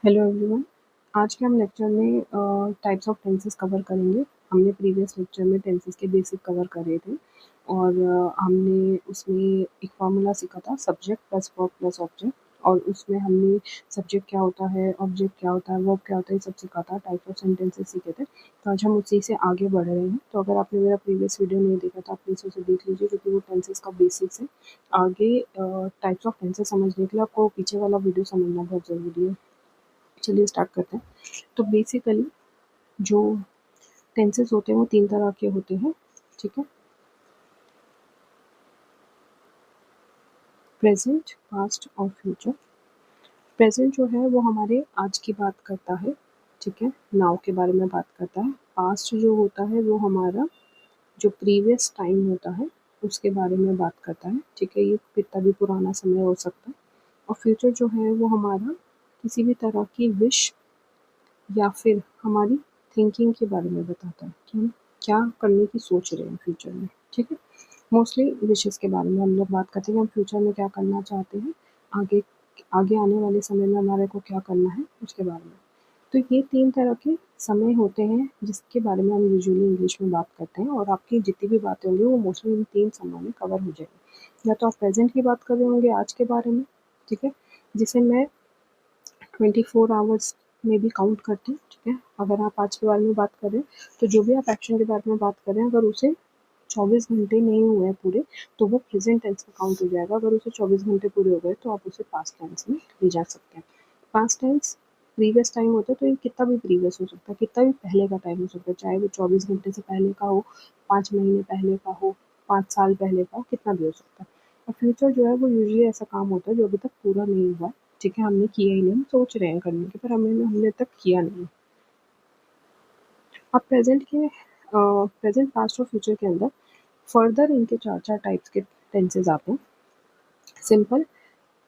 Hello everyone. आज के हम लेक्चर में टाइप्स ऑफ टेंसेस कवर करेंगे। हमने प्रीवियस लेक्चर में टेंसेस के बेसिक कवर करे थे और हमने उसमें एक फार्मूला सीखा था, subject plus verb plus object. और उसमें हमने सब्जेक्ट क्या होता है, ऑब्जेक्ट क्या होता है, वर्ब क्या होता है, ये सब सीखा था। टाइप ऑफ सेंटेंसेस सीखे थे। तो आज हम उसी से आगे बढ़ रहे हैं। तो अगर आपने मेरा प्रीवियस वीडियो नहीं देखा तो आप प्लीज़ उसे देख लीजिए, क्योंकि वो टेंसेस का बेसिक्स है। आगे टाइप्स ऑफ टेंसेस समझने के लिए आपको पीछे वाला वीडियो समझना बहुत ज़रूरी है। चलिए स्टार्ट करते हैं। तो बेसिकली जो टेंसेस होते हैं वो 3 तरह के होते हैं, ठीक है। प्रेजेंट, पास्ट और फ्यूचर। प्रेजेंट जो है वो हमारे आज की बात करता है, ठीक है, नाउ के बारे में बात करता है। पास्ट जो होता है वो हमारा जो प्रीवियस टाइम होता है उसके बारे में बात करता है, ठीक है। ये कितना भी पुराना समय हो सकता है। और फ्यूचर जो है वो हमारा किसी भी तरह की विश या फिर हमारी थिंकिंग के बारे में बताता है कि हम क्या करने की सोच रहे हैं फ्यूचर में, ठीक है। मोस्टली विशेस के बारे में हम लोग बात करते हैं कि हम फ्यूचर में क्या करना चाहते हैं, आगे आगे आने वाले समय में हमारे को क्या करना है उसके बारे में। तो ये 3 तरह के समय होते हैं जिसके बारे में हम यूजुअली इंग्लिश में बात करते हैं, और आपकी जितनी भी बातें होंगी वो मोस्टली इन 3 समयों में कवर हो जाएगी। या तो आप प्रेजेंट की बात कर रहे होंगे आज के बारे में, ठीक है, जिसे मैं 24 आवर्स में भी काउंट करते हैं, ठीक है। अगर आप आज के बारे में बात करें तो जो भी आप एक्शन के बारे में बात करें, अगर उसे 24 घंटे नहीं हुए हैं पूरे तो वो प्रेजेंट टेंस में काउंट हो जाएगा। अगर उसे 24 घंटे पूरे हो गए तो आप उसे पास्ट टेंस में ले जा सकते हैं। पास्ट टेंस प्रीवियस टाइम होता है, तो ये कितना भी प्रीवियस हो सकता है, कितना भी पहले का टाइम हो सकता है, चाहे वो 24 घंटे से पहले का हो, 5 महीने पहले का हो, 5 साल पहले का हो, कितना भी हो सकता है। और फ्यूचर जो है वो यूजुअली ऐसा काम होता है जो अभी तक पूरा नहीं हुआ है, ठीक है, हमने किया ही नहीं, हम सोच रहे हैं करने के, पर हमने तक किया नहीं। अब प्रेजेंट, पास्ट और फ्यूचर के अंदर फर्दर इनके 4 टाइप्स के टेंसेज आते हैं। Simple,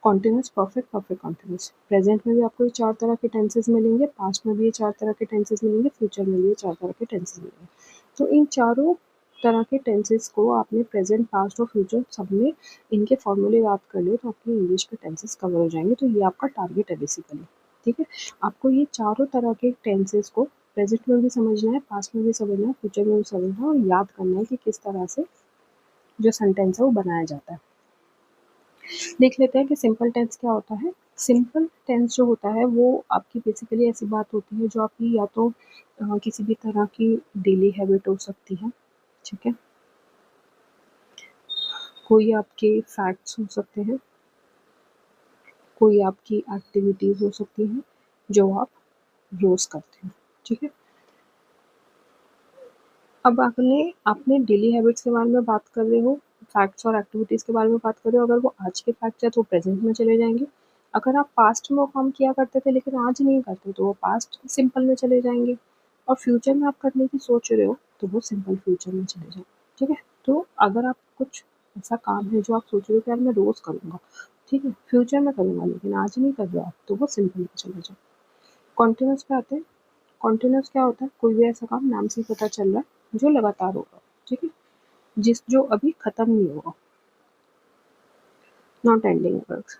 continuous, perfect, perfect continuous. Present में भी आपको ये 4 तरह के टेंसेज मिलेंगे, पास्ट में भी ये 4 तरह के टेंसेज मिलेंगे, फ्यूचर में भी ये 4 तरह के टेंसेज मिलेंगे। तो इन चारों तरह के टेंसेज को आपने प्रेजेंट, पास्ट और फ्यूचर सब में इनके फॉर्मूले याद कर लिए तो आपके इंग्लिश के टेंसेज कवर हो जाएंगे। तो ये आपका टारगेट है बेसिकली, ठीक है। आपको ये चारों तरह के टेंसेज को प्रेजेंट में भी समझना है, पास्ट में भी समझना है, फ्यूचर में भी समझना है, और याद करना है कि किस तरह से जो सेंटेंस है वो बनाया जाता है। देख लेते हैं कि सिंपल टेंस क्या होता है। सिंपल टेंस जो होता है वो आपकी बेसिकली ऐसी बात होती है जो आपकी या तो किसी भी तरह की डेली हैबिट हो सकती है, ठीक है, कोई आपके फैक्ट्स हो सकते हैं, कोई आपकी एक्टिविटीज़ हो सकती हैं जो आप रोज़ करते हैं, ठीक है। अब आपने आपने डेली हैबिट्स के बारे में बात कर रहे हो, फैक्ट्स और एक्टिविटीज़ के बारे में बात कर रहे हो, अगर वो आज के फैक्ट्स है तो प्रेजेंट में चले जाएंगे। अगर आप पास्ट में वो काम किया करते थे लेकिन आज नहीं करते तो वो पास्ट सिंपल में चले जाएंगे। और फ्यूचर में आप करने की सोच रहे हो तो वो सिंपल फ्यूचर में चले जाएंगे, ठीक है। तो अगर आप कुछ ऐसा काम है जो आप सोच रहे हो कि यार मैं रोज़ करूँगा, ठीक है, फ्यूचर में करूँगा लेकिन आज नहीं कर रहे हो आप, तो वो सिंपल में चले जाए। कॉन्टिन्यूस पे आते हैं। कॉन्टिन्यूस क्या होता है, कोई भी ऐसा काम नाम से ही पता चल रहा है जो लगातार होगा, ठीक है, जो अभी खत्म नहीं हुआ, नॉट एंडिंग वर्क्स,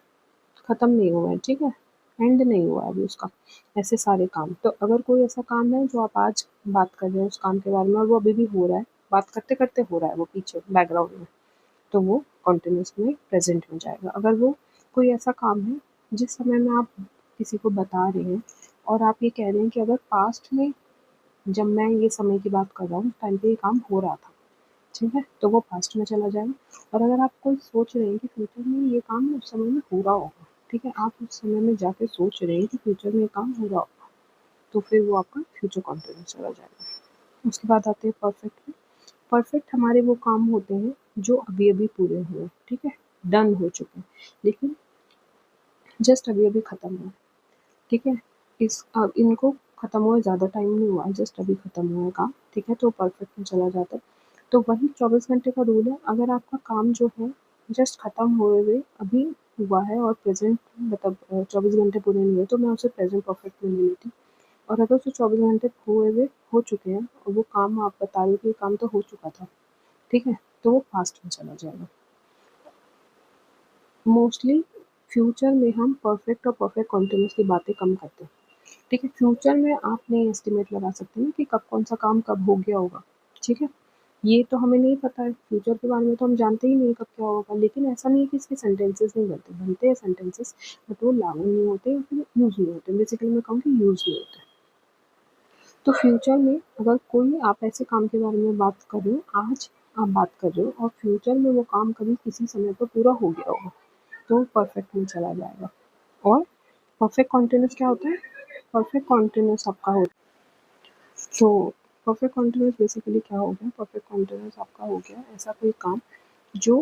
खत्म नहीं हुआ है, ठीक है, एंड नहीं हुआ है अभी उसका। ऐसे सारे काम, तो अगर कोई ऐसा काम है जो आप आज बात कर रहे हो उस काम के बारे में और वो अभी भी हो रहा है, बात करते करते हो रहा है वो पीछे बैकग्राउंड में, तो वो कॉन्टिन्यूस में प्रेजेंट में जाएगा। अगर वो कोई ऐसा काम है जिस समय में आप किसी को बता रहे हैं और आप ये कह रहे हैं कि अगर पास्ट में जब मैं ये समय की बात कर रहा हूँ उस टाइम पे ये काम हो रहा था, ठीक है, तो वो पास्ट में चला जाएगा। और अगर आप कोई सोच रहे हैं कि फ्यूचर में ये काम उस समय में हो रहा होगा, ठीक है, आप उस समय में जाके सोच रहे हैं कि फ्यूचर में ये काम हो रहा होगा, तो फिर वो आपका फ्यूचर कॉन्टिन्यूस चला जाएगा। उसके बाद आते हैं परफेक्ट में। परफेक्ट हमारे वो काम होते हैं जो अभी अभी पूरे हुए, ठीक है, डन हो चुके हैं, लेकिन जस्ट अभी अभी खत्म हुआ, ठीक है। इनको खत्म हुए ज़्यादा टाइम नहीं हुआ, जस्ट अभी खत्म हुआ है काम, ठीक है, तो परफेक्ट में चला जाता है। तो वही 24 घंटे का रूल है। अगर आपका काम जो है जस्ट खत्म हुए हुए अभी हुआ है और प्रेजेंट मतलब 24 घंटे पूरे नहीं हुए, तो मैं उसे प्रेजेंट परफेक्ट में ले लेती। और अगर उसे 24 घंटे हुए हुए हो चुके हैं और वो काम आप बता रहे हो कि ये काम तो हो चुका था, ठीक है, तो वो पास्ट में चला जाएगा। मोस्टली फ्यूचर में हम परफेक्ट और परफेक्ट कॉन्टिन्यूस की बातें कम करते हैं, ठीक है। फ्यूचर में आप नहीं एस्टिमेट लगा सकते ना कि कब कौन सा काम कब हो गया होगा, ठीक है। ये तो हमें नहीं पता है, फ्यूचर के बारे में तो हम जानते ही नहीं कब क्या होगा। लेकिन ऐसा नहीं है कि इसके सेंटेंसेस नहीं बनते, बनते हैं सेंटेंसेस, बट वो लागू नहीं होते या फिर यूज़ नहीं होते। बेसिकली मैं कहूँ कि यूज़ नहीं होते। तो फ्यूचर में अगर कोई आप ऐसे काम के बारे में बात कर रहे हो, आज आप बात कर रहे हो और फ्यूचर में वो काम कभी किसी समय पर पूरा हो गया होगा, तो परफेक्ट में चला जाएगा। और परफेक्ट कॉन्टिन्यूस क्या होता है? परफेक्ट कॉन्टिन्यूस आपका होता है, तो परफेक्ट कॉन्टिन्यूस बेसिकली क्या हो गया? परफेक्ट कॉन्टिन्यूस आपका हो गया ऐसा कोई काम जो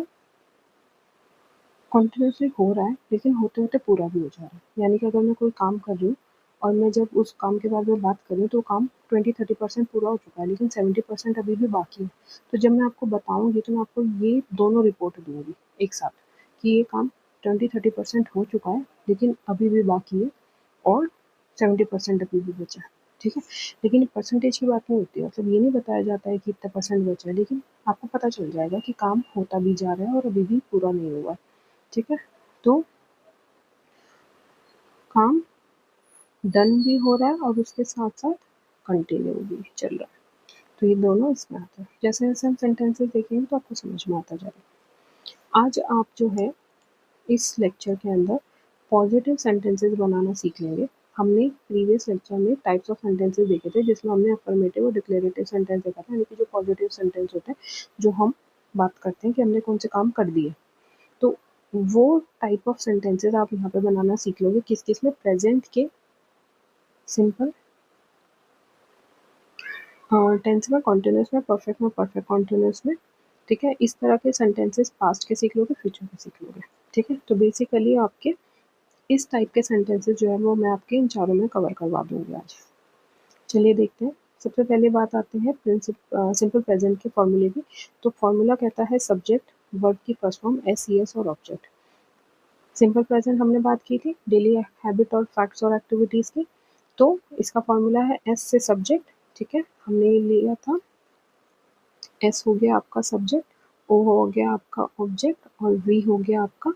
कंटिन्यूअसली हो रहा है, लेकिन होते-होते पूरा भी हो जा रहा है। यानी कि अगर मैं कोई काम कर रही हूँ और मैं जब उस काम के बारे में बात कर रही हूँ, तो काम 20-30% पूरा हो चुका है, लेकिन 70% अभी भी बाकी है। तो जब मैं आपको बताऊँगी, तो मैं आपको ये दोनों रिपोर्ट दूँगी एक साथ, कि ये काम 20-30% हो चुका है, लेकिन अभी भी बाकी है, और 70% अभी भी बचा है, ठीक है? लेकिन परसेंटेज की बात नहीं होती है, मतलब ये नहीं बताया जाता है कि इतना परसेंट बचा है, लेकिन आपको पता चल जाएगा कि काम होता भी जा रहा है और अभी भी पूरा नहीं हुआ है, ठीक है? तो काम डन भी हो रहा है और उसके साथ-साथ कंटिन्यू भी चल रहा है। तो ये दोनों इसमें आता है। जैसे-जैसे हम सेंटेंसेस देखेंगे तो आपको समझ में आता जाएगा। आज आप जो है इस लेक्चर के अंदर पॉजिटिव सेंटेंसेस बनाना सीख लेंगे। हमने प्रीवियस लेक्चर में टाइप्स ऑफ सेंटेंसेस देखे थे, जिसमें हमने अफर्मेटिव और डिक्लेरेटिव सेंटेंस देखा था, यानी कि जो पॉजिटिव सेंटेंस होते हैं, जो हम बात करते हैं कि हमने कौन से काम कर दिए। तो वो टाइप ऑफ सेंटेंसेस आप यहाँ पे बनाना सीख लोगे किस-किस में? प्रेजेंट के सिंपल टेंस में, कॉन्टिन्यूअस में, परफेक्ट कॉन्टिन्यूअस में, ठीक है। इस तरह के सेंटेंसेस पास्ट के सीख लोगे, फ्यूचर के सीख लोगे, ठीक है। तो बेसिकली आपके इस टाइप के सेंटेंसेस जो है वो मैं आपके इन चारों में कवर करवा दूंगी आज। चलिए देखते हैं। सबसे पहले बात आते हैं सिंपल प्रेजेंट के फॉर्मूले की। तो फॉर्मूला कहता है सब्जेक्ट, वर्ब की first form, S C S और ऑब्जेक्ट। सिंपल प्रेजेंट हमने बात की थी डेली हैबिट और फैक्ट्स और एक्टिविटीज़ की। तो इसका फॉर्मूला है एस से सब्जेक्ट, ठीक है, हमने लिया था। एस हो गया आपका सब्जेक्ट, ओ हो गया आपका ऑब्जेक्ट और वी हो गया आपका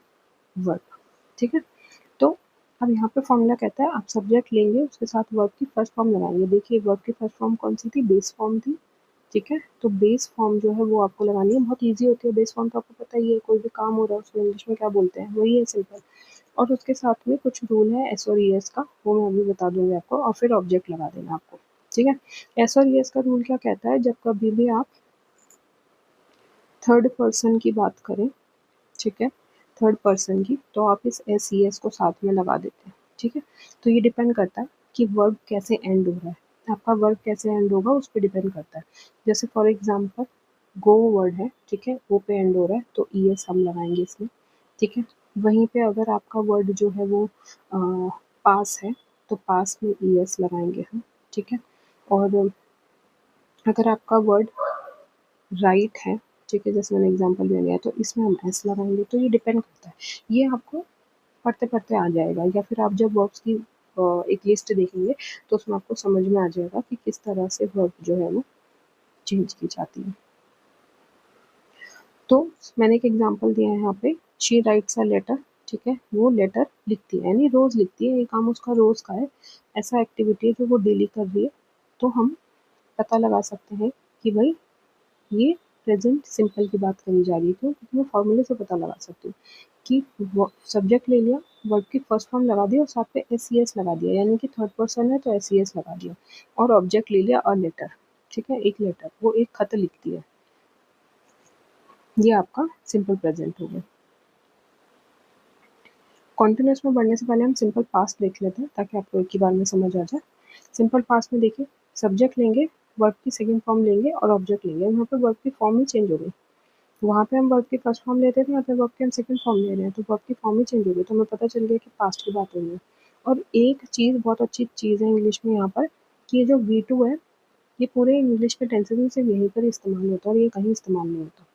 वर्ब, ठीक है। तो अब यहाँ पे फॉर्मूला कहता है आप सब्जेक्ट लेंगे, उसके साथ वर्ब की फर्स्ट फॉर्म लगाएंगे। देखिए वर्ब की फर्स्ट फॉर्म कौन सी थी? बेस फॉर्म थी, ठीक है। तो बेस फॉर्म जो है वो आपको लगानी है, बहुत ईजी होती है बेस फॉर्म, तो आपको पता ही है, कोई भी काम हो रहा है उसको इंग्लिश में क्या बोलते हैं, वही है, सिंपल। और उसके साथ में कुछ रूल है एस और ई एस का, वो मैं अभी बता दूंगी आपको, और फिर ऑब्जेक्ट लगा देना आपको, ठीक है। एस और ई एस का रूल क्या कहता है? जब कभी भी आप थर्ड पर्सन की बात करें, ठीक है, थर्ड पर्सन की, तो आप इस एस ई एस को साथ में लगा देते हैं, ठीक है। तो ये डिपेंड करता है कि वर्ब कैसे एंड हो रहा है, आपका वर्ब कैसे एंड होगा उस पर डिपेंड करता है। जैसे फॉर एग्जाम्पल गो वर्ड है, ठीक है, वो पे एंड हो रहा है, तो ई एस हम लगाएंगे इसमें, ठीक है। वहीं पे अगर आपका वर्ड जो है वो पास है, तो पास में ई एस लगाएंगे हम, ठीक है। और अगर आपका वर्ड राइट है, ठीक है, जैसे मैंने एग्जांपल ले लिया, तो इसमें हम एस लगाएंगे। तो ये डिपेंड करता है, ये आपको पढ़ते-पढ़ते आ जाएगा, या फिर आप जब वर्ब्स की एक लिस्ट देखेंगे तो उसमें आपको समझ में आ जाएगा कि किस तरह से वर्ब जो है वो चेंज की जाती है। तो मैंने एक एग्जांपल दिया है यहाँ पे, शी राइट्स अ लेटर, ठीक है, वो लेटर लिखती है, यानी रोज़ लिखती है, ये काम उसका रोज़ का है, ऐसा एक्टिविटी है जो वो डेली कर रही है। तो हम पता लगा सकते हैं कि भाई ये प्रेजेंट सिंपल की बात करी जा रही है। क्यों? क्योंकि मैं फॉर्मूले से पता लगा सकती हूँ कि सब्जेक्ट ले लिया, वर्ब की फर्स्ट फॉर्म लगा दी और साथ पे एस सी एस लगा दिया, यानी कि थर्ड पर्सन है तो एस सी एस लगा दिया, और ऑब्जेक्ट ले लिया अ लेटर, ठीक है, एक लेटर, वो एक खत लिखती है। ये आपका सिंपल प्रेजेंट हो गया। कॉन्टिन्यूस में बढ़ने से पहले हम सिंपल पास्ट देख लेते हैं, ताकि आपको एक ही बार में समझ आ जाए। सिंपल पास्ट में देखिए, सब्जेक्ट लेंगे, वर्ब की सेकंड फॉर्म लेंगे और ऑब्जेक्ट लेंगे। यहाँ पे वर्ब की फॉर्म ही चेंज हो गई, वहाँ पे हम वर्ब की फर्स्ट फॉर्म लेते थे, यहाँ पे वर्ब की हम सेकंड फॉर्म ले रहे हैं, तो वर्ब की फॉर्म ही चेंज हो गई, तो हमें पता चल गया कि पास्ट की बात हो रही है। और एक चीज़, बहुत अच्छी चीज़ है इंग्लिश में यहाँ पर, कि ये जो वी टू है, ये पूरे इंग्लिश के टेंसेज में सिर्फ यहीं पर इस्तेमाल होता है और ये कहीं इस्तेमाल नहीं होता।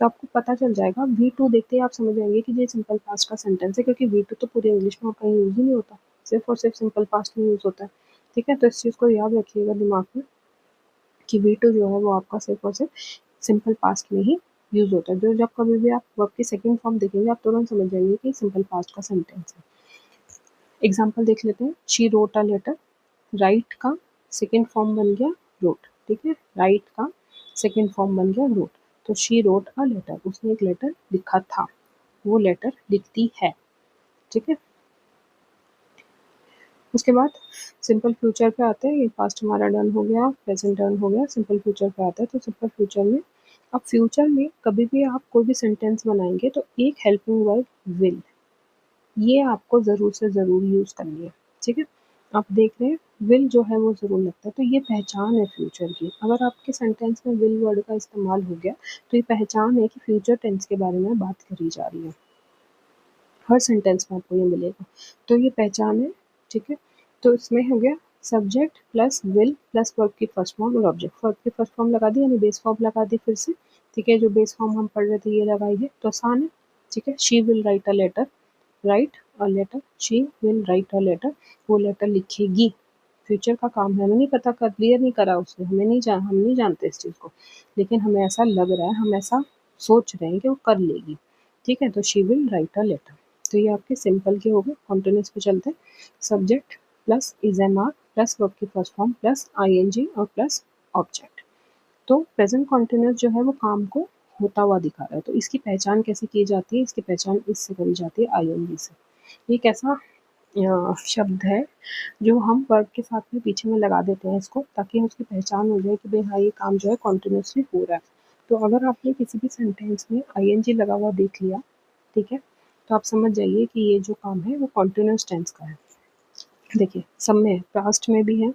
तो आपको पता चल जाएगा, वी टू देखते ही आप समझ जाएंगे कि ये सिंपल पास्ट का सेंटेंस है, क्योंकि वी टू तो पूरे इंग्लिश में और कहीं यूज़ ही नहीं होता, सिर्फ और सिर्फ सिंपल पास्ट में यूज़ होता है, ठीक है। तो इस चीज़ को याद रखिएगा दिमाग में, कि वी टू जो है वो आपका सिर्फ और सिर्फ सिंपल पास्ट में ही यूज़ होता है। जो जब कभी भी आप वर्ब की सेकंड फॉर्म देखेंगे, आप तुरंत समझ जाएंगे कि सिंपल पास्ट का सेंटेंस है। एग्जाम्पल देख लेते हैं, she wrote a letter, write का सेकेंड फॉर्म बन गया रोट, ठीक है, राइट का सेकेंड फॉर्म बन गया रोट। तो शी रोट अ लेटर, उसने एक लेटर लिखा था, वो लेटर लिखती है, ठीक है। उसके बाद सिंपल फ्यूचर पे आते हैं, ये पास्ट हमारा डन हो गया, प्रेजेंट डन हो गया, सिंपल फ्यूचर पे आता है। तो सिंपल फ्यूचर में, अब फ्यूचर में कभी भी आप कोई भी सेंटेंस बनाएंगे तो एक हेल्पिंग वर्ब विल, ये आपको ज़रूर से ज़रूर यूज़ करनी है, ठीक है। आप देख रहे हैं विल जो है वो ज़रूर लगता है, तो ये पहचान है फ्यूचर की। अगर आपके सेंटेंस में विल वर्ड का इस्तेमाल हो गया तो ये पहचान है कि फ्यूचर टेंस के बारे में बात करी जा रही है, हर सेंटेंस में आपको ये मिलेगा, तो ये पहचान है, ठीक है। तो इसमें हो गया subject plus will plus verb की फर्स्ट फॉर्म और ऑब्जेक्ट, वर्ब की फर्स्ट फॉर्म लगा दी यानी बेस फॉर्म लगा दी फिर से, ठीक है। जो बेस फॉर्म हम पढ़ रहे थे ये लगाइए तो आसान है, ठीक है। She will write a letter, write a letter, she will write a letter, वो लेटर लिखेगी, फ्यूचर का काम है, हमें नहीं पता, कर क्लियर नहीं करा उसने, हम नहीं जानते इस चीज़ को, लेकिन हमें ऐसा लग रहा है, हम ऐसा सोच रहे हैं कि वो कर लेगी, ठीक है। तो she will write a letter. तो ये आपके सिंपल के हो गए। कॉन्टिन्यूस पे चलते हैं, subject plus is am are plus verb की first form plus I N G और प्लस ऑब्जेक्ट। तो प्रेजेंट कॉन्टिन्यूस जो है वो काम को होता हुआ दिखा रहा है, तो इसकी पहचान कैसे की जाती है, इसकी पहचान इससे करी जाती है आई एन जी से। ये कैसा शब्द है जो हम वर्ब के साथ में पीछे में लगा देते हैं इसको, ताकि उसकी पहचान हो जाए कि भाई हाँ ये काम जो है कॉन्टिन्यूसली हो रहा है। तो अगर आपने किसी भी सेंटेंस में आई एन जी लगा हुआ देख लिया, ठीक है, तो आप समझ जाइए कि ये जो काम है वो कॉन्टिन्यूस टेंस का है। देखिए सब में है, पास्ट में भी है,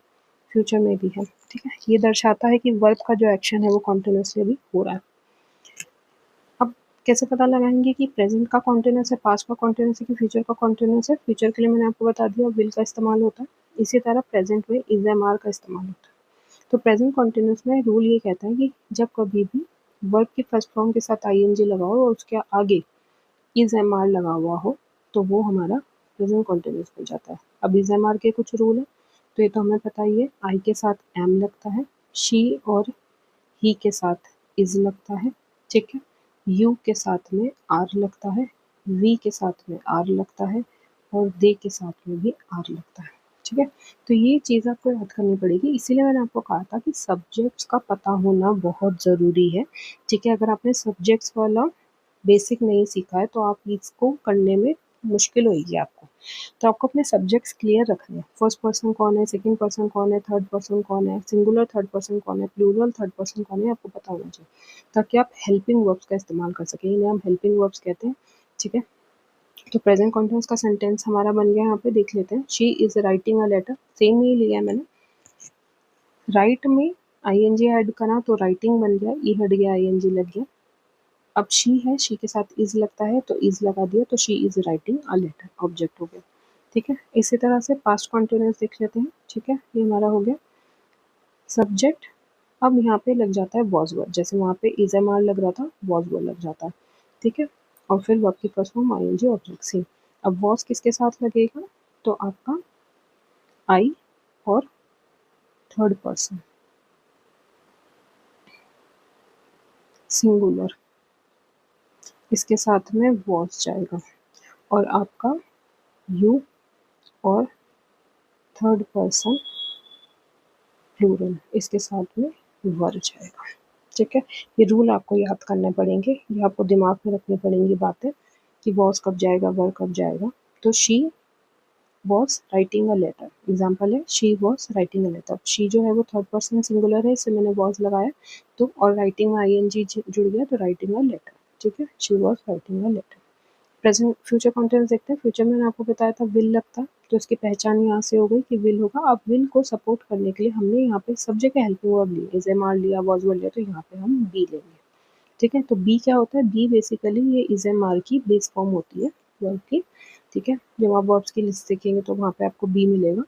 फ्यूचर में भी है, ठीक है। ये दर्शाता है कि वर्ब का जो एक्शन है वो कॉन्टिन्यूसली अभी हो रहा है। अब कैसे पता लगाएंगे कि प्रेजेंट का कॉन्टिन्यूस है, पास्ट का कॉन्टिन्यूस है कि फ्यूचर का कॉन्टिन्यूस है। फ्यूचर के लिए मैंने आपको बता दिया विल का इस्तेमाल होता है, इसी तरह प्रेजेंट में इज एम आर का इस्तेमाल होता है। तो प्रेजेंट कॉन्टिन्यूस में रूल ये कहता है कि जब कभी भी वर्ब की फर्स्ट फॉर्म के साथ आई एन जी लगाओ और उसके आगे इज एम आर लगा हुआ हो तो वो हमारा प्रेजेंट कॉन्टिन्यूस बन जाता है। अब इज एम आर के कुछ रूल है, तो ये तो हमें पता ही है, आई के साथ एम लगता है, शी और ही के साथ इज लगता है, ठीक है। यू के साथ में आर लगता है, वी के साथ में आर लगता है और दे के साथ में भी आर लगता है, ठीक है। तो ये चीज़ आपको याद करनी पड़ेगी, इसीलिए मैंने आपको कहा था कि सब्जेक्ट्स का पता होना बहुत ज़रूरी है, ठीक है। अगर आपने सब्जेक्ट्स वाला बेसिक नहीं सीखा है तो आप इसको करने में मुश्किल होगी आपको। तो आपको अपने सब्जेक्ट्स क्लियर रखने हैं, फर्स्ट पर्सन कौन है, सेकंड पर्सन कौन है, थर्ड पर्सन कौन है, सिंगुलर थर्ड पर्सन कौन है, प्लूरल थर्ड पर्सन कौन है, आपको पता होना चाहिए, ताकि आप हेल्पिंग वर्ब्स का इस्तेमाल कर सकें, इन्हें हम हेल्पिंग वर्ब्स कहते हैं, ठीक है। तो प्रेजेंट कॉन्टिन्यूस का सेंटेंस हमारा बन गया, यहाँ पे देख लेते हैं, she is writing a letter, same ही लिया है मैंने, राइट में आई एन जी ऐड करा तो राइटिंग बन गया, ई हट गया आई एन जी लग गया। अब शी है, शी के साथ इज लगता है तो इज लगा दिया, तो she is writing a letter, object हो गया, ठीक है। इसी तरह से पास्ट कॉन्टिन्यूस देख लेते हैं, ठीक है, ये हमारा हो गया सब्जेक्ट। अब यहाँ पे लग जाता है वॉज वर्ड, जैसे वहाँ पे इज एम आर लग रहा था, वॉज वर्ड लग जाता है, ठीक है। और फिर वर्ब की first form I N G object same. अब वॉज किसके साथ लगेगा, तो आपका आई और थर्ड पर्सन सिंगुलर, इसके साथ में वॉज जाएगा, और आपका यू और थर्ड पर्सन प्लूरल, इसके साथ में वर जाएगा, ठीक है। ये रूल आपको याद करने पड़ेंगे, ये आपको दिमाग में रखनी पड़ेंगी बातें कि वॉज कब जाएगा, वर कब जाएगा। तो she was writing a letter, example है she was writing a letter, she जो है वो थर्ड पर्सन सिंगुलर है, इसे मैंने वॉज लगाया, तो और राइटिंग में आई एन जी जुड़ गया तो राइटिंग अ लेटर, ठीक है, she was writing a letter. Present future continuous देखते हैं, फ्यूचर में मैंने आपको बताया था विल लगता है, तो इसकी पहचान यहाँ से हो गई कि विल होगा। अब विल को सपोर्ट करने के लिए हमने यहाँ पे सब्जेक्ट का हेल्पिंग वर्ब लिया, इज एम आर लिया, वॉज वर्ड लिया, तो यहाँ पे हम बी लेंगे, ठीक है। तो बी क्या होता है, बी बेसिकली ये इज एम आर की बेस फॉर्म होती है वर्ब की, ठीक है। जब आप वर्ब्स की लिस्ट देखेंगे तो वहाँ पे आपको बी मिलेगा,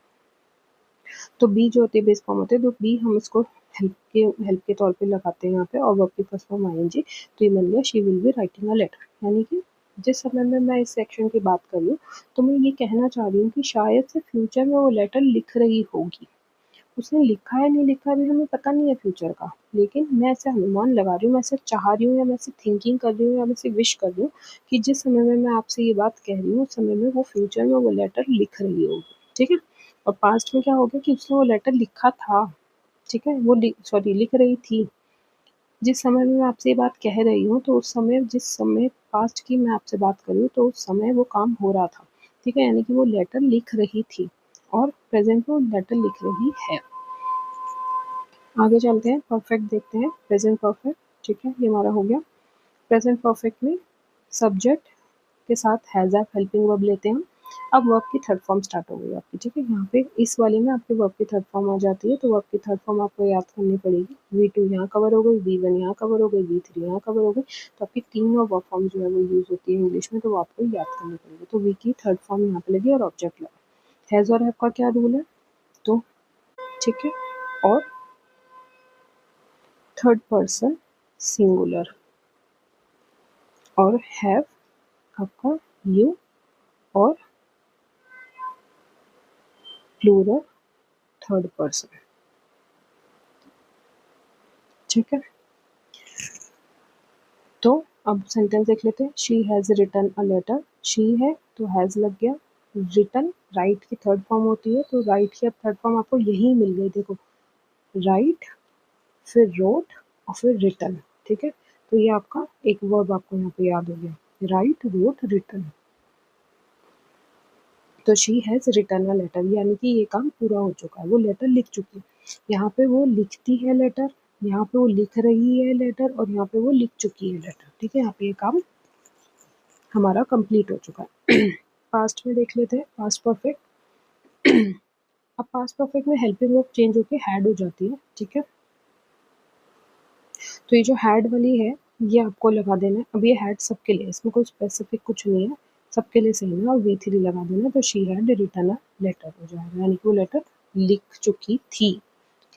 तो बी जो होती है बेस फॉर्म होती है, तो बी हम इसको हेल्प के तौर पे लगाते हैं यहाँ पे, और वर्ब की first form I N G, तो ये बन गया she will be writing a letter, यानी कि जिस समय में मैं इस सेक्शन की बात कर रही हूँ तो मैं ये कहना चाह रही हूँ कि शायद से फ्यूचर में वो लेटर लिख रही होगी, उसने लिखा है नहीं लिखा अभी हमें पता नहीं है फ्यूचर का, लेकिन मैं ऐसे अनुमान लगा रही हूँ, मैं ऐसे चाह रही हूँ, या मैं ऐसे थिंकिंग कर रही हूँ, या मैं ऐसे विश कर रही हूँ कि जिस समय में मैं आपसे ये बात कह रही हूँ उस समय में वो फ्यूचर में वो लेटर लिख रही होगी, ठीक है। और पास्ट में क्या हो गया कि उसने वो लेटर लिखा था, ठीक है, वो लिख रही थी। जिस समय में मैं आपसे ये बात कह रही हूँ तो उस समय, जिस समय पास्ट की मैं आपसे बात कर रही हूँ, तो उस समय वो काम हो रहा था, ठीक है, यानी कि वो लेटर लिख रही थी और प्रेजेंट में वो लेटर लिख रही है। आगे चलते हैं, परफेक्ट देखते हैं, प्रेजेंट परफेक्ट, ठीक है, ये हमारा हो गया। प्रेजेंट परफेक्ट में सब्जेक्ट के साथ हैज़ हैव हेल्पिंग वर्ब लेते हैं। अब वर्ब की थर्ड फॉर्म स्टार्ट हो गई आपकी, ठीक है, यहाँ पे इस वाले में आपके वर्ब की थर्ड फॉर्म आ जाती है, तो वर्ब की थर्ड फॉर्म आपको याद करनी पड़ेगी। V2 यहाँ कवर हो गई, V1 यहाँ कवर हो गई, V3 यहाँ कवर हो गई, तो आपकी तीन और वर्ब फॉर्म जो है वो यूज़ होती है इंग्लिश में, तो वो आपको याद करनी पड़ेगी। तो वी की थर्ड फॉर्म यहाँ पे लगी और ऑब्जेक्ट लगा। हैज़ और हैव का क्या रूल है, तो ठीक है, और थर्ड पर्सन सिंगुलर, और हैव आपका यू, और प्लूरल थर्ड पर्सन, ठीक है। तो अब सेंटेंस देख लेते हैं। She has written a letter, she है तो हैज़ लग गया, रिटन राइट की थर्ड फॉर्म होती है, तो राइट की अब थर्ड फॉर्म आपको यही मिल गई, देखो, राइट, फिर रोट और फिर रिटन, ठीक है, तो ये आपका एक वर्ब आपको यहाँ पे याद हो गया, राइट रोट रिटन। तो she has written a letter, यानी कि ये काम पूरा हो चुका है, वो लेटर लिख चुकी है। यहाँ पे वो लिखती है लेटर, यहाँ पे वो लिख रही है लेटर, और यहाँ पे वो लिख चुकी है लेटर, ठीक है, यहाँ पे ये काम हमारा कंप्लीट हो चुका है। पास्ट में देख लेते हैं, पास्ट परफेक्ट। अब पास्ट परफेक्ट में हेल्पिंग वर्ब चेंज होके हैड हो जाती है, ठीक है, तो ये जो हैड वाली है ये आपको लगा देना है। अब ये हैड सबके लिए, इसमें कोई स्पेसिफिक कुछ नहीं है, सबके लिए सेम है, और V3 लगा देना, तो she had written a letter हो जाएगा, यानी कि वो लेटर लिख चुकी थी,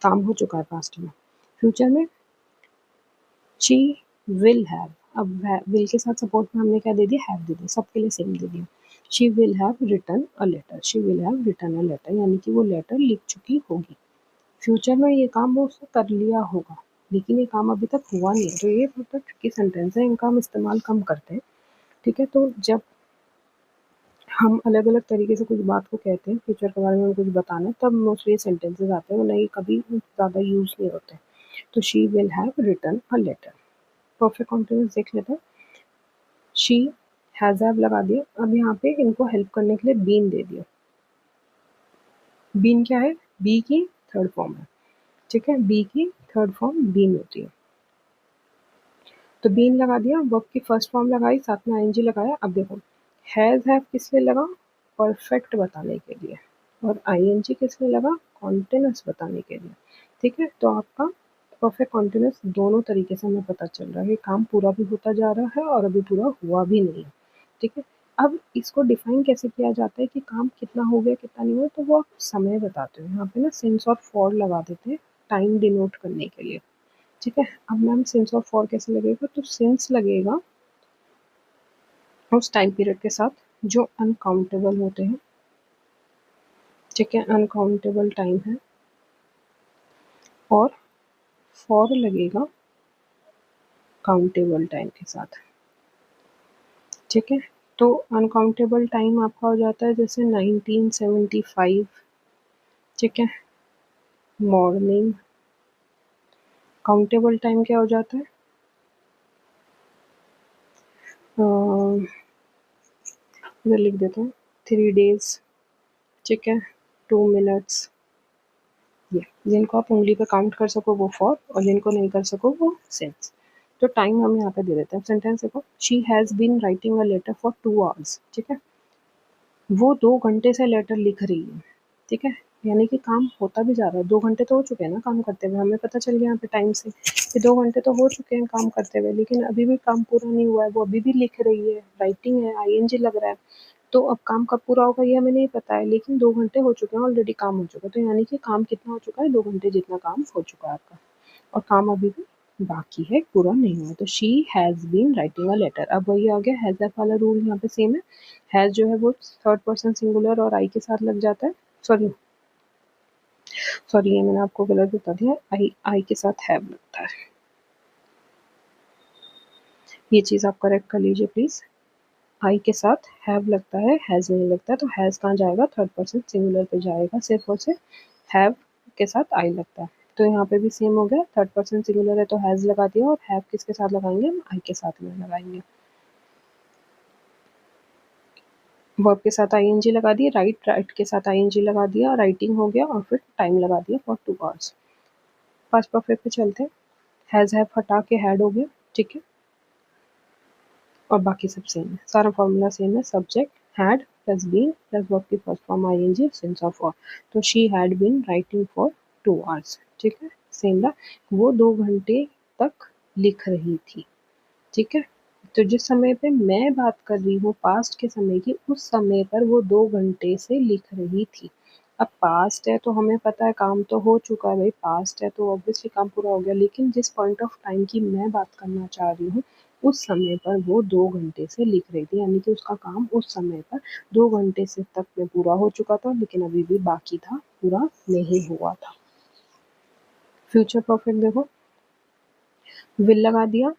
काम हो चुका है पास्ट में। फ्यूचर में शी विल हैव, अब विल के साथ सपोर्ट में हमने क्या दे दिया, हैव दे दिया, सबके लिए सेम दे दिया। She will have written a letter, she will have written a letter, यानी कि वो लेटर लिख चुकी होगी। फ्यूचर में ये काम वो उसने कर लिया होगा, लेकिन ये काम अभी तक हुआ नहीं है, तो ये बहुत ट्रिकी सेंटेंस है, इनका हम इस्तेमाल कम करते हैं, ठीक है। तो जब हम अलग अलग तरीके से कुछ बात को कहते हैं, फ्यूचर के बारे में कुछ बताना है, तब मोस्टली ये सेंटेंसेस आते हैं, वरना ये कभी ज़्यादा यूज़ नहीं होते। तो she will have written a letter. Perfect continuous देख लेते हैं। शी हैज़ हैव लगा दिया, अब यहाँ पे इनको हेल्प करने के लिए बीन दे दिया। बीन क्या है, बी की थर्ड फॉर्म है, ठीक है, बी की थर्ड फॉर्म बीन होती है, तो बीन लगा दिया, वर्ब की फर्स्ट फॉर्म लगाई, साथ में आईएनजी लगाया। अब देखो, हैज़ हैव किस लिए लगा, परफेक्ट बताने के लिए, और आईएनजी किस लिए लगा, कॉन्टिन्यूस बताने के लिए, ठीक है। तो आपका परफेक्ट कॉन्टिन्यूस दोनों तरीके से हमें पता चल रहा है, काम पूरा भी होता जा रहा है और अभी पूरा हुआ भी नहीं है, ठीक है। अब इसको डिफाइन कैसे किया जाता है कि काम कितना हो गया कितना नहीं हुआ, तो वो आप समय बताते हो, यहाँ पे ना सिंस और फॉर लगा देते हैं टाइम डिनोट करने के लिए, ठीक है। अब मैम सिंस और फॉर कैसे लगेगा, तो सिंस लगेगा उस टाइम पीरियड के साथ जो अनकाउंटेबल होते हैं, ठीक है, अनकाउंटेबल टाइम है, और फॉर लगेगा काउंटेबल टाइम के साथ, ठीक है। तो अनकाउंटेबल टाइम आपका हो जाता है जैसे 1975, ठीक है, मॉर्निंग। काउंटेबल टाइम क्या हो जाता है, इधर लिख देते हैं 3 days, ठीक है, 2 minutes। ये जिनको आप उंगली पे काउंट कर सको वो फॉर, और जिनको नहीं कर सको वो सिंस। तो टाइम हम यहाँ पे दे देते हैं। सेंटेंस देखो, she has been writing a letter for 2 hours, ठीक है, वो 2 घंटे से लेटर लिख रही है, ठीक है, यानी कि काम होता भी जा रहा है, 2 घंटे तो हो चुके हैं ना काम करते हुए, हमें पता चल गया यहाँ पे टाइम से कि 2 घंटे तो हो चुके हैं काम करते हुए, लेकिन अभी भी काम पूरा नहीं हुआ है, वो अभी भी लिख रही है, राइटिंग है, आईएनजी लग रहा है। तो अब काम कब पूरा होगा ये हमें नहीं पता है, लेकिन 2 घंटे हो चुके हैं, ऑलरेडी काम हो चुका है, तो यानी कि काम कितना हो चुका है, 2 घंटे जितना काम हो चुका है आपका, और काम अभी भी बाकी है, पूरा नहीं हुआ। तो she has been writing a letter, अब वही आ गया हैज़ दैट वाला रूल, यहाँ पे सेम है। हैज़ जो है वो थर्ड पर्सन सिंगुलर और आई के साथ लग जाता है, सॉरी सॉरी ये मैंने आपको गलत बता दिया, आई आई के साथ हैव लगता है, ये चीज़ आप करेक्ट कर लीजिए प्लीज़। आई के साथ हैव लगता है, हैज़ नहीं लगता है, तो हैज़ कहाँ जाएगा, थर्ड पर्सन सिंगुलर पे जाएगा, सिर्फ और सिर्फ हैव के साथ आई लगता है। तो यहाँ पे भी सेम हो गया, थर्ड पर्सन सिंगुलर है तो हैज़ लगा दिया, और हैव किसके साथ लगाएंगे, हम आई के साथ में लगाएंगे। वर्ब के साथ आईएनजी लगा दिए, राइट के साथ आईएनजी लगा दिया, राइटिंग हो गया, और फिर टाइम लगा दिया फॉर 2 आवर्स। पास्ट परफेक्ट पे चलते हैं, हैज़ हैव हटा के हैड हो गया, ठीक है, और बाकी सब सेम है, सारा फॉर्मूला सेम है, subject had plus been plus verb की first form I N G since of और, तो she had been writing for 2 hours, ठीक है, सेम रहा, वो 2 घंटे तक लिख रही थी, ठीक है। तो जिस समय पे मैं बात कर रही हूँ पास्ट के समय की, उस समय पर वो 2 घंटे से लिख रही थी। अब पास्ट है तो हमें पता है काम तो हो चुका है भाई, पास्ट है तो ऑब्वियसली काम पूरा हो गया, लेकिन जिस पॉइंट ऑफ टाइम की मैं बात करना चाह रही हूँ, उस समय पर वो 2 घंटे से लिख रही थी, यानी कि उसका काम उस समय पर 2 घंटे से तक में पूरा हो चुका था, लेकिन अभी भी बाकी था, पूरा नहीं हुआ था। फ्यूचर परफेक्ट देखो, विल लगा दिया,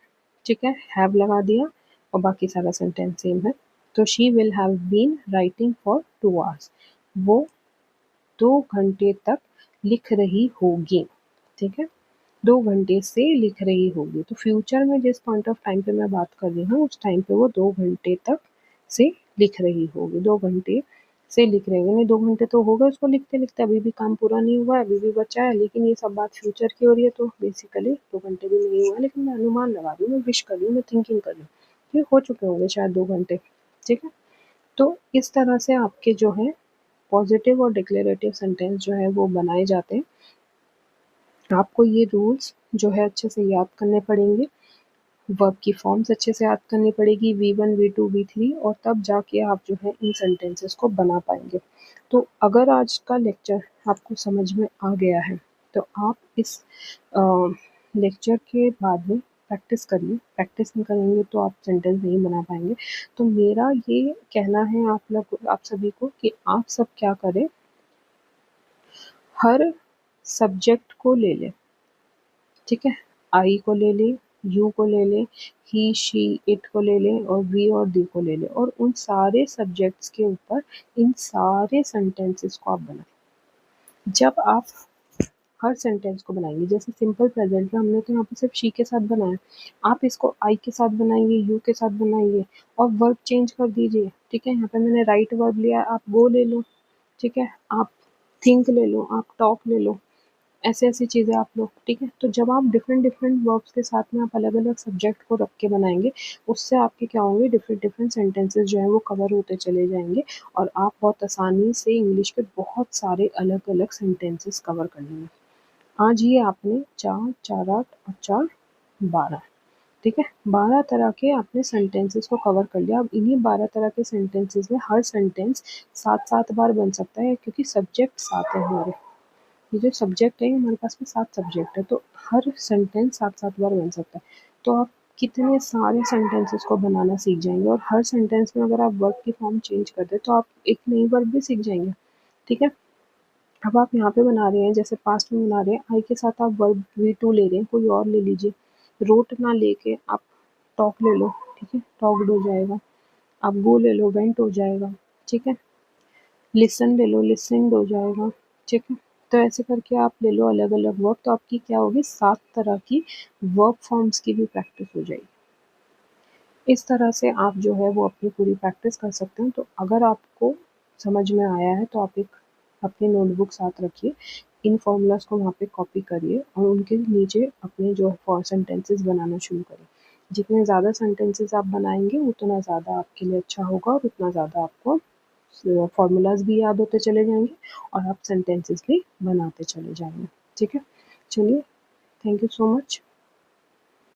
ठीक है, हैव लगा दिया, और बाकी सारा सेंटेंस सेम है। तो she will have been writing for 2 hours, वो 2 घंटे तक लिख रही होगी, ठीक है, 2 घंटे से लिख रही होगी। तो फ्यूचर में जिस पॉइंट ऑफ टाइम पे मैं बात कर रही हूँ, उस टाइम पे वो 2 घंटे तक से लिख रही होगी, 2 घंटे से लिख रही होगी, नहीं 2 घंटे तो हो गए उसको लिखते-लिखते, अभी भी काम पूरा नहीं हुआ है, अभी भी बचा है, लेकिन ये सब बात फ्यूचर की हो रही है, तो बेसिकली 2 घंटे भी नहीं हुआ है, लेकिन मैं अनुमान लगा रही हूँ, मैं विश कर रही हूँ, मैं थिंकिंग कर रही हूँ, ये हो चुके होंगे शायद 2 घंटे, ठीक है। तो इस तरह से आपके जो है पॉजिटिव और डिक्लेरेटिव सेंटेंस जो है वो बनाए जाते हैं। आपको ये रूल्स जो है अच्छे से याद करने पड़ेंगे, वर्ब की फॉर्म्स अच्छे से याद करनी पड़ेगी, V1, V2, V3, और तब जाके आप जो है इन सेंटेंसेस को बना पाएंगे। तो अगर आज का लेक्चर आपको समझ में आ गया है, तो आप इस लेक्चर के बाद में प्रैक्टिस करिए, प्रैक्टिस नहीं करेंगे तो आप सेंटेंस नहीं बना पाएंगे। तो मेरा ये कहना है आप सभी को कि आप सब क्या करें, हर सब्जेक्ट को ले लें, ठीक है, आई को ले लें, यू को ले लें, ही शी इट को ले लें, और वी और दी को ले लें, और उन सारे सब्जेक्ट्स के ऊपर इन सारे सेंटेंसेस को आप बनाएं। जब आप हर सेंटेंस को बनाएंगे, जैसे सिंपल प्रेजेंट में हमने तो यहाँ पे सिर्फ शी के साथ बनाया, आप इसको आई के साथ बनाएंगे, यू के साथ बनाइए, और वर्ब चेंज कर दीजिए, ठीक है, यहाँ पे मैंने राइट वर्ब लिया, आप गो ले लो, ठीक है, आप थिंक ले लो, आप टॉक ले लो, ऐसी-ऐसी चीज़ें आप लोग, ठीक है। तो जब आप डिफरेंट डिफरेंट वर्ब्स के साथ में आप अलग-अलग सब्जेक्ट को रख के बनाएँगे, उससे आपके क्या होंगे, डिफरेंट डिफरेंट सेंटेंसेस जो हैं वो कवर होते चले जाएँगे, और आप बहुत आसानी से इंग्लिश के बहुत सारे अलग-अलग सेंटेंसेस कवर कर लेंगे। आज ये आपने 4, 4, 8 और 4, 12, ठीक है, 12 तरह के आपने सेंटेंसेस को कवर कर लिया। अब इन्हीं 12 तरह के सेंटेंसेस में हर सेंटेंस 7-7 बार बन सकता है, क्योंकि सब्जेक्ट 7 है हमारे। ये जो सब्जेक्ट है, हमारे पास में 7 सब्जेक्ट है, तो हर सेंटेंस 7-7 बार बन सकता है। तो आप कितने सारे सेंटेंसेस को बनाना सीख जाएँगे, और हर सेंटेंस में अगर आप वर्ब की फॉर्म चेंज कर दें, तो आप एक नई वर्ब भी सीख जाएँगे, ठीक है। अब आप यहाँ पे बना रहे हैं, जैसे पास्ट में बना रहे हैं, आई के साथ आप वर्ब V2 ले रहे हैं, कोई और ले लीजिए। रोट ना लेके आप टॉक ले लो, ठीक है, टॉक्ड हो जाएगा। आप गो ले लो, वेंट हो जाएगा, ठीक है। लिसन ले लो, लिसन्ड हो जाएगा, ठीक है। तो ऐसे करके आप ले लो अलग-अलग वर्ब, तो आपकी क्या होगी, 7 तरह की वर्ब फॉर्म्स की भी प्रैक्टिस हो जाएगी। इस तरह से आप जो है वो अपनी पूरी प्रैक्टिस कर सकते हैं। तो अगर आपको समझ में आया है, तो आप एक अपनी नोटबुक साथ रखिए, इन फॉर्मूलाज़ को वहाँ पे कॉपी करिए, और उनके नीचे अपने जो फॉर सेंटेंसेस बनाना शुरू करें। जितने ज़्यादा सेंटेंसेस आप बनाएँगे, उतना ज़्यादा आपके लिए अच्छा होगा, और उतना ज़्यादा आपको फॉर्मूलाज़ भी याद होते चले जाएँगे, और आप सेंटेंसेस भी बनाते चले जाएँगे, ठीक है। चलिए, थैंक यू सो मच।